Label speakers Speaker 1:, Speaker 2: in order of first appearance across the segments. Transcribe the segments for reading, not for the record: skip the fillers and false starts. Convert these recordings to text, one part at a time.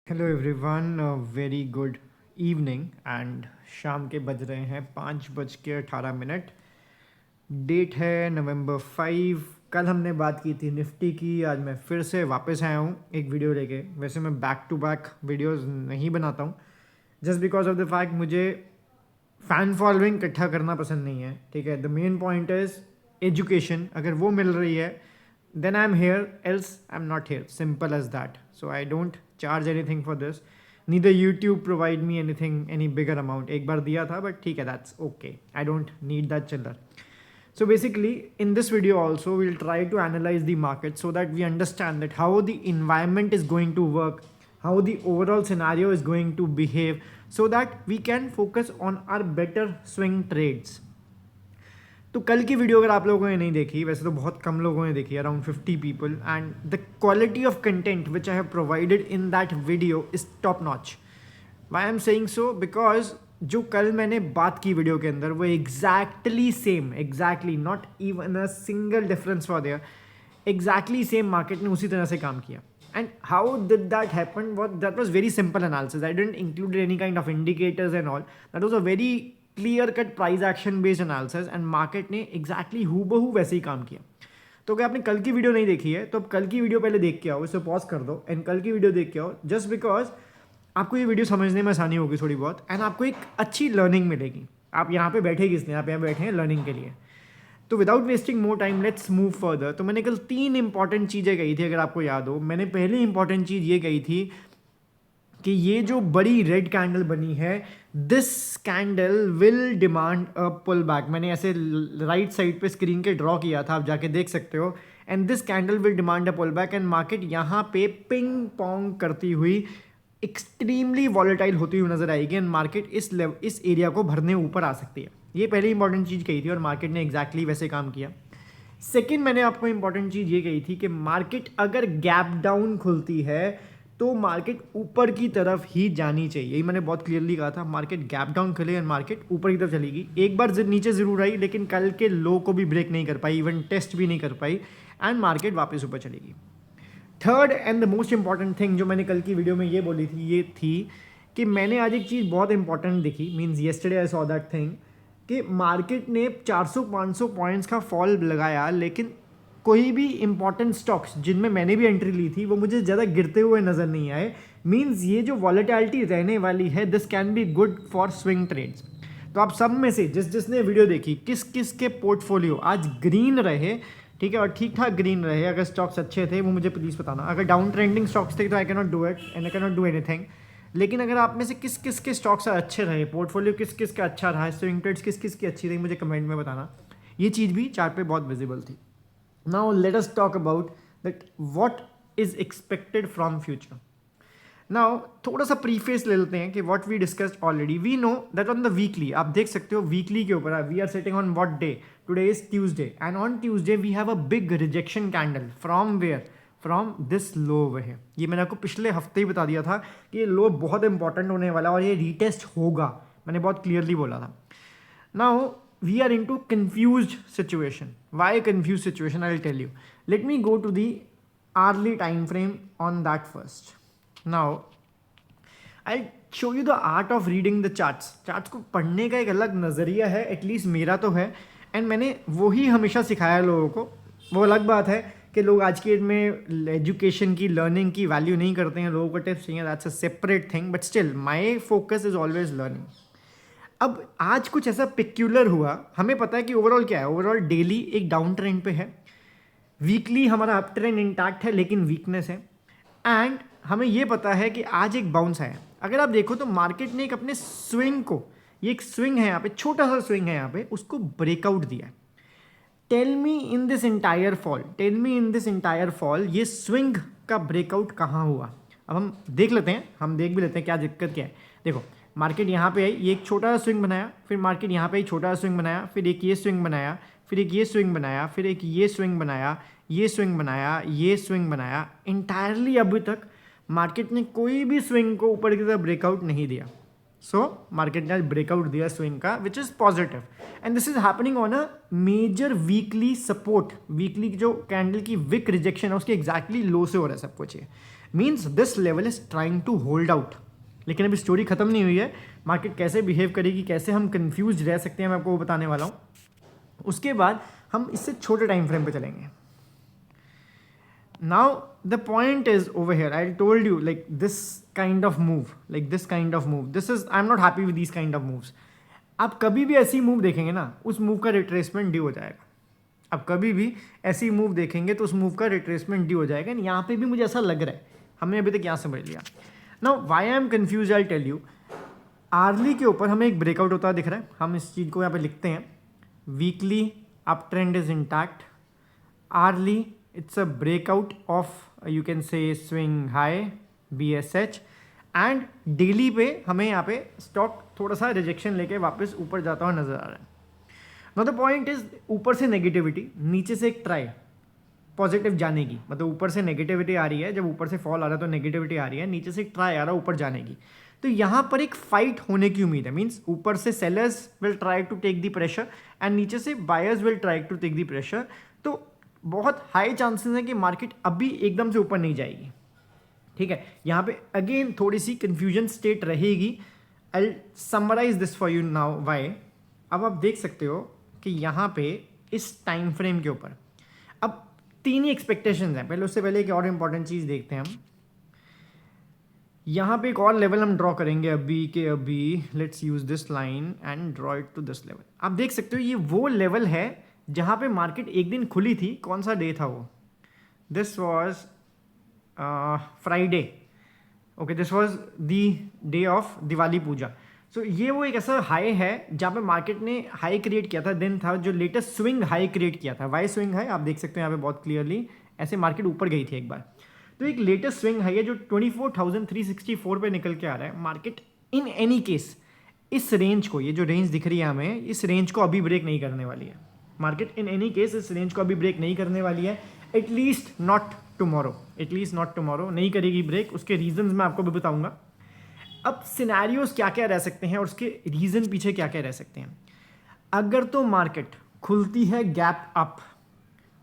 Speaker 1: Hello everyone, very good evening and शाम के बज रहे हैं 5:18। डेट है नवंबर 5। कल हमने बात की थी निफ्टी की। आज मैं फिर से वापस आया हूँ एक वीडियो लेके। वैसे मैं बैक टू बैक वीडियोस नहीं बनाता हूँ just because of the fact मुझे फ़ैन फॉलोइंग इकट्ठा करना पसंद नहीं है। ठीक है, the main point is education. अगर वो मिल रही है then I'm here, else I'm not here. Simple as that. So I don't charge anything for this. Neither YouTube provide me anything, any bigger amount. एक बार दिया था but ठीक है, that's okay. I don't need that chiller. So basically, in this video also, we'll try to analyze the market so that we understand that how the environment is going to work, how the overall scenario is going to behave, so that we can focus on our better swing trades. तो कल की video अगर आप लोगों ने नहीं देखी, वैसे तो बहुत कम लोगों ने देखी, around 50 people, and the quality of content which I have provided in that video is top notch. Why I am saying so because जो कल मैंने बात की वीडियो के अंदर वो exactly same, exactly not even a single difference for there, exactly same market ने उसी तरह से काम किया. And how did that happen? That was very simple analysis. I didn't include any kind of indicators and all. That was a very clear cut price action based analysis and market ने exactly हूबहू वैसे ही काम किया. तो अगर आपने कल की वीडियो नहीं देखी है तो अब कल की वीडियो पहले देख के आओ, इसे पॉज कर दो एंड कल की वीडियो देख के आओ, जस्ट बिकॉज आपको ये वीडियो समझने में आसानी होगी थोड़ी बहुत एंड आपको एक अच्छी लर्निंग मिलेगी. आप यहाँ पे बैठे किस लिए? आप यहाँ बैठे हैं लर्निंग के लिए. तो without wasting more time let's move further. तो मैंने कल 3 इंपॉर्टेंट चीज़ें कही थी, अगर आपको याद हो. मैंने पहली इंपॉर्टेंट चीज़ ये कही थी कि ये जो बड़ी रेड कैंडल बनी है, this candle will demand a pull back. मैंने ऐसे राइट साइड पे स्क्रीन के ड्रॉ किया था, आप जाके देख सकते हो. And this candle will demand a pull back and market यहाँ पे पिंग पोंग करती हुई एक्सट्रीमली वॉलेटाइल होती हुई नजर आएगी एंड मार्केट इस एरिया को भरने ऊपर आ सकती है. ये पहली इंपॉर्टेंट चीज़ कही थी और मार्केट ने एग्जैक्टली वैसे काम किया. सेकंड, मैंने आपको इंपॉर्टेंट चीज़ ये कही थी कि मार्केट अगर गैप डाउन खुलती है तो मार्केट ऊपर की तरफ ही जानी चाहिए. यही मैंने बहुत क्लियरली कहा था. मार्केट गैप डाउन खुले एंड मार्केट ऊपर की तरफ चलेगी. एक बार नीचे ज़रूर आई लेकिन कल के लो को भी ब्रेक नहीं कर पाई, इवन टेस्ट भी नहीं कर पाई एंड मार्केट वापस ऊपर चलेगी. Third and the most important thing जो मैंने कल की वीडियो में ये बोली थी, ये थी कि मैंने आज एक चीज़ बहुत इंपॉर्टेंट दिखी. Means yesterday I saw that thing कि मार्केट ने 400-500 पॉइंट्स का फॉल लगाया लेकिन कोई भी इंपॉर्टेंट स्टॉक्स जिनमें मैंने भी एंट्री ली थी वो मुझे ज़्यादा गिरते हुए नज़र नहीं आए. मीन्स ये जो वॉलेटिलिटी रहने वाली है, this can be good for swing trades. तो आप सब में से जिसने वीडियो देखी, किस किस के पोर्टफोलियो आज ग्रीन रहे, ठीक है, और ठीक ठाक ग्रीन रहे, अगर स्टॉक्स अच्छे थे वो मुझे प्लीज़ बताना. अगर डाउन ट्रेंडिंग स्टॉक्स थे तो I can not do it and I can not do anything. लेकिन अगर आप में से किस किस के स्टॉक्स अच्छे रहे, पोर्टफोलियो किस किस का अच्छा रहा, स्विंग ट्रेड्स किस किस की अच्छी रही, मुझे कमेंट में बताना. ये चीज़ भी चार्ट पे बहुत विजिबल थी. Now let us talk about that what is expected from future. Now थोड़ा सा प्रीफेस ले लेते हैं कि what we discussed already. We know that on the weekly, आप देख सकते हो वीकली के ऊपर we are setting on what day. Today is Tuesday and on Tuesday we have a big rejection candle from where, from this low over है. ये मैंने आपको पिछले हफ्ते ही बता दिया था कि ये लो बहुत इंपॉर्टेंट होने वाला और ये रीटेस्ट होगा. मैंने बहुत क्लियरली बोला था. Now we are into confuse situation. Why confuse situation? I will tell you. Let me go to the early time frame on that first. Now I show you the art of reading the charts. Charts को पढ़ने का एक अलग नज़रिया है, at least मेरा तो है, एंड मैंने वही हमेशा सिखाया लोगों को. वो अलग बात है कि लोग आज की डेट में एजुकेशन की, लर्निंग की वैल्यू नहीं करते हैं, लोगों को टिप्स चाहिए, that's a separate thing, but still my focus is always learning. अब आज कुछ ऐसा पिक्यूलर हुआ. हमें पता है कि ओवरऑल क्या है, ओवरऑल डेली एक डाउन ट्रेंड पे है, वीकली हमारा अप ट्रेंड इंटैक्ट है लेकिन वीकनेस है, एंड हमें ये पता है कि आज एक बाउंस आया. अगर आप देखो तो मार्केट ने एक अपने स्विंग को, ये एक स्विंग है यहाँ पे, छोटा सा स्विंग है यहाँ पे, उसको ब्रेकआउट दिया. Tell me in this entire fall, tell me in this entire fall ये स्विंग का ब्रेकआउट कहाँ हुआ. अब हम देख लेते हैं, हम देख भी लेते हैं क्या दिक्कत क्या है. देखो मार्केट यहाँ पे आई, ये एक छोटा सा स्विंग बनाया, फिर मार्केट यहाँ पे एक छोटा सा स्विंग बनाया, फिर एक ये स्विंग बनाया, फिर एक ये स्विंग बनाया, फिर एक ये स्विंग बनाया, ये स्विंग बनाया, ये स्विंग बनाया. इंटायरली अभी तक मार्केट ने कोई भी स्विंग को ऊपर की तरफ ब्रेकआउट नहीं दिया. सो मार्केट ने ब्रेकआउट दिया स्विंग का, which is positive, and this is happening on a major weekly support. Weekly जो कैंडल की विक रिजेक्शन है उसके एग्जैक्टली लो से हो रहा है सब कुछ. Means this level is trying to hold out. लेकिन अभी स्टोरी खत्म नहीं हुई है, मार्केट कैसे बिहेव करेगी, कैसे हम कंफ्यूज रह सकते हैं, मैं आपको वो बताने वाला हूँ। उसके बाद हम इससे छोटे टाइम फ्रेम पे चलेंगे। Now the point is over here, I told you like this kind of move, this is, I'm not happy with these kind of moves. आप कभी भी ऐसी मूव देखेंगे ना, उस मूव का रिट्रेसमेंट ड्यू हो जाएगा। आप कभी भी ऐसी मूव देखेंगे तो उस मूव का रिट्रेसमेंट ड्यू हो जाएगा। यहाँ पे भी मुझे ऐसा लग रहा है, हमने अभी तक यहाँ समझ लिया। Now why I am confuse, I tell you. Early के ऊपर हमें एक ब्रेकआउट होता दिख रहा है, हम इस चीज़ को यहाँ पे लिखते हैं, weekly up trend is intact, early it's a breakout of you can say swing high BSH, and daily पे हमें यहाँ पे स्टॉक थोड़ा सा रिजेक्शन लेके वापस ऊपर जाता हुआ नजर आ रहा है। नाउ द पॉइंट इज, ऊपर से नेगेटिविटी, नीचे से एक ट्राई पॉजिटिव जाने की, मतलब ऊपर से नेगेटिविटी आ रही है, जब ऊपर से फॉल आ रहा है तो नेगेटिविटी आ रही है, नीचे से एक ट्राई आ रहा है ऊपर जाने की। तो यहाँ पर एक फाइट होने की उम्मीद है। मीन्स ऊपर से sellers will try to take the pressure and नीचे से buyers will try to take the pressure. तो बहुत हाई चांसेस है कि मार्केट अभी एकदम से ऊपर नहीं जाएगी। ठीक है, यहाँ पे अगेन थोड़ी सी कंफ्यूजन स्टेट रहेगी। I summarise this for you now why. अब आप देख सकते हो कि यहाँ पे इस टाइम फ्रेम के ऊपर अब तीन ही एक्सपेक्टेशंस हैं। पहले उससे पहले एक और इम्पॉर्टेंट चीज़ देखते हैं हम। यहाँ पे एक और लेवल हम ड्रॉ करेंगे अभी के अभी। Let's use this line and draw it to this level. आप देख सकते हो ये वो लेवल है जहाँ पे मार्केट एक दिन खुली थी। कौन सा डे था वो? This was Friday. Okay, this was the day of Diwali puja. So ये वो एक ऐसा हाई है जहाँ पे मार्केट ने हाई क्रिएट किया था, दिन था जो लेटेस्ट स्विंग हाई क्रिएट किया था। वाई स्विंग हाई आप देख सकते हो यहाँ पे बहुत क्लियरली, ऐसे मार्केट ऊपर गई थी एक बार। तो एक लेटेस्ट स्विंग हाई है जो 24,364 पे निकल के आ रहा है। मार्केट इन एनी केस इस रेंज को, ये जो रेंज दिख रही है हमें, इस रेंज को अभी ब्रेक नहीं करने वाली है। मार्केट इन एनी केस इस रेंज को अभी ब्रेक नहीं करने वाली है, एटलीस्ट नॉट टुमारो नहीं करेगी ब्रेक। उसके रीजंस मैं आपको भी बताऊंगा। अब सिनेरियोस क्या क्या रह सकते हैं और उसके रीजन पीछे क्या क्या रह सकते हैं। अगर तो मार्केट खुलती है गैप अप,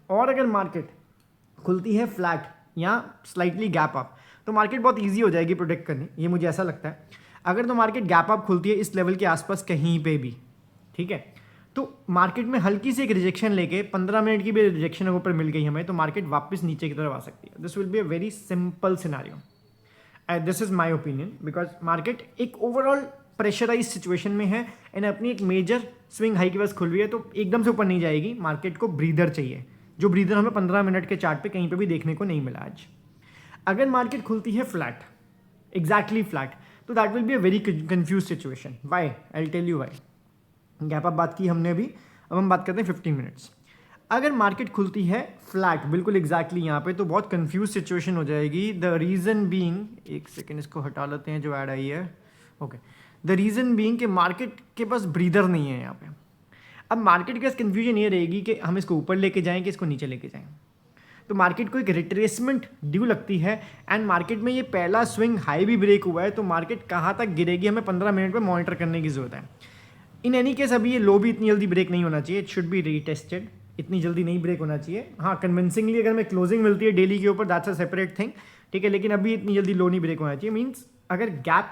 Speaker 1: और अगर मार्केट खुलती है फ्लैट या स्लाइटली गैप अप, तो मार्केट बहुत ईजी हो जाएगी प्रोडिक्ट करनी, ये मुझे ऐसा लगता है। अगर तो मार्केट गैप अप खुलती है इस लेवल के आसपास कहीं पे भी, ठीक है, तो मार्केट में हल्की सी एक रिजेक्शन लेके 15 मिनट की भी रिजेक्शन ऊपर मिल गई हमें, तो मार्केट वापस नीचे की तरफ आ सकती है। This will be a very simple scenario, this is my opinion, because market एक ओवरऑल प्रेशराइज सिचुएशन में है एंड अपनी एक मेजर स्विंग हाई के पास खुल रही है, तो एकदम से ऊपर नहीं जाएगी। मार्केट को ब्रीदर चाहिए, जो ब्रीदर हमें 15 मिनट के चार्ट पे कहीं पे भी देखने को नहीं मिला आज। अगर मार्केट खुलती है फ्लैट, एग्जैक्टली फ्लैट, तो that will be a very confuse situation. Why? I will tell you why. Gap up बात की हमने अभी, अब हम बात करते हैं 15 मिनट्स। अगर मार्केट खुलती है फ्लैट बिल्कुल एग्जैक्टली यहाँ पे, तो बहुत कंफ्यूज सिचुएशन हो जाएगी। द रीज़न बीइंग, एक सेकेंड इसको हटा लेते हैं जो ऐड आई है। ओके, द रीज़न बीइंग कि मार्केट के पास ब्रीदर नहीं है यहाँ पे। अब मार्केट के पास कन्फ्यूजन ये रहेगी कि हम इसको ऊपर लेके जाएं कि इसको नीचे लेके जाएं। तो मार्केट को एक रिट्रेसमेंट ड्यू लगती है एंड मार्केट में ये पहला स्विंग हाई भी ब्रेक हुआ है, तो मार्केट कहाँ तक गिरेगी हमें 15 मिनट में मॉनिटर करने की जरूरत है। इन एनी केस अभी ये लो भी इतनी जल्दी ब्रेक नहीं होना चाहिए, इट शुड बी रीटेस्टेड, इतनी जल्दी नहीं ब्रेक होना चाहिए। हाँ, कन्विंसिंगली अगर मैं क्लोजिंग मिलती है डेली के ऊपर, दैट्स अ सेपरेट थिंग, ठीक है, लेकिन अभी इतनी जल्दी लो नहीं ब्रेक होना चाहिए। मीन्स अगर गैप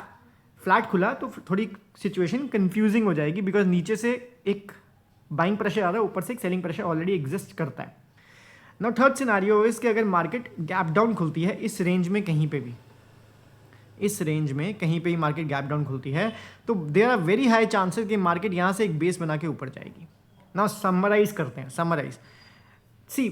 Speaker 1: फ्लैट खुला तो थोड़ी सिचुएशन कंफ्यूजिंग हो जाएगी, बिकॉज नीचे से एक बाइंग प्रेशर आ रहा है, ऊपर से एक सेलिंग प्रेशर ऑलरेडी एग्जिस्ट करता है। नाउ थर्ड सिनेरियो इज कि अगर मार्केट गैप डाउन खुलती है इस रेंज में कहीं पे भी, इस रेंज में कहीं पे ही मार्केट गैप डाउन खुलती है, तो there are very high chances कि मार्केट यहाँ से एक बेस बना के ऊपर जाएगी। नाउ समराइज करते हैं, summarise see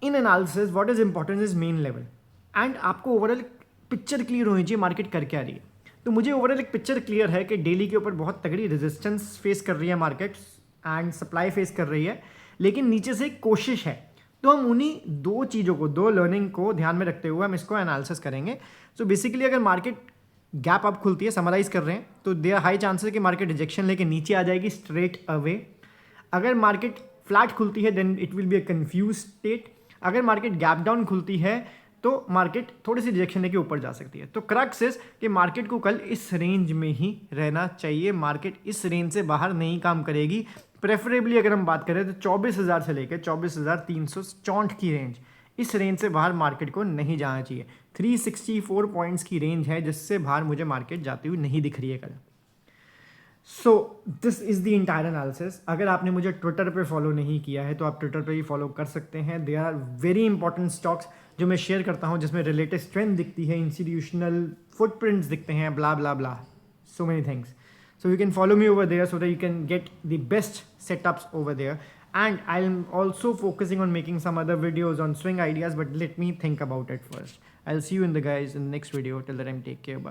Speaker 1: in analysis what is important is main level, and आपको ओवरऑल पिक्चर क्लियर होनी चाहिए मार्केट कर क्या रही है। तो मुझे ओवरऑल एक पिक्चर क्लियर है कि डेली के ऊपर बहुत तगड़ी रेजिस्टेंस फेस कर रही है मार्केट एंड सप्लाई फेस कर रही है, लेकिन नीचे से एक कोशिश है। तो हम उन्हीं दो चीज़ों को, दो लर्निंग को ध्यान में रखते हुए हम इसको एनालिसिस करेंगे। सो बेसिकली अगर मार्केट गैप अप खुलती है, समराइज कर रहे हैं, तो देयर हाई चांसेस कि मार्केट रिजेक्शन लेके नीचे आ जाएगी स्ट्रेट अवे। अगर मार्केट फ्लैट खुलती है then it will be a confuse state. अगर मार्केट गैप डाउन खुलती है तो मार्केट थोड़ी सी रिजेक्शन लेके ऊपर जा सकती है। तो क्रक्स इज कि मार्केट को कल इस रेंज में ही रहना चाहिए, मार्केट इस रेंज से बाहर नहीं काम करेगी। प्रेफरेबली अगर हम बात करें तो 24,000 से लेकर 24,364 की रेंज, इस रेंज से बाहर मार्केट को नहीं जाना चाहिए। 364 पॉइंट्स की रेंज है जिससे बाहर मुझे मार्केट जाती हुई नहीं दिख रही है कल। So this is the entire analysis. अगर आपने मुझे ट्विटर पे फॉलो नहीं किया है तो आप ट्विटर पे ही फॉलो कर सकते हैं। They are very important stocks जो मैं शेयर करता हूँ, जिसमें रिलेटेड स्ट्रेंथ दिखती है, इंस्टीट्यूशनल फुटप्रिंट्स दिखते हैं, blah blah blah, so many things. So you can follow me over there so that you can get the best setups over there. And I'm also focusing on making some other videos on swing ideas, but let me think about it first. I'll see you in the next video. Till then, take care. Bye.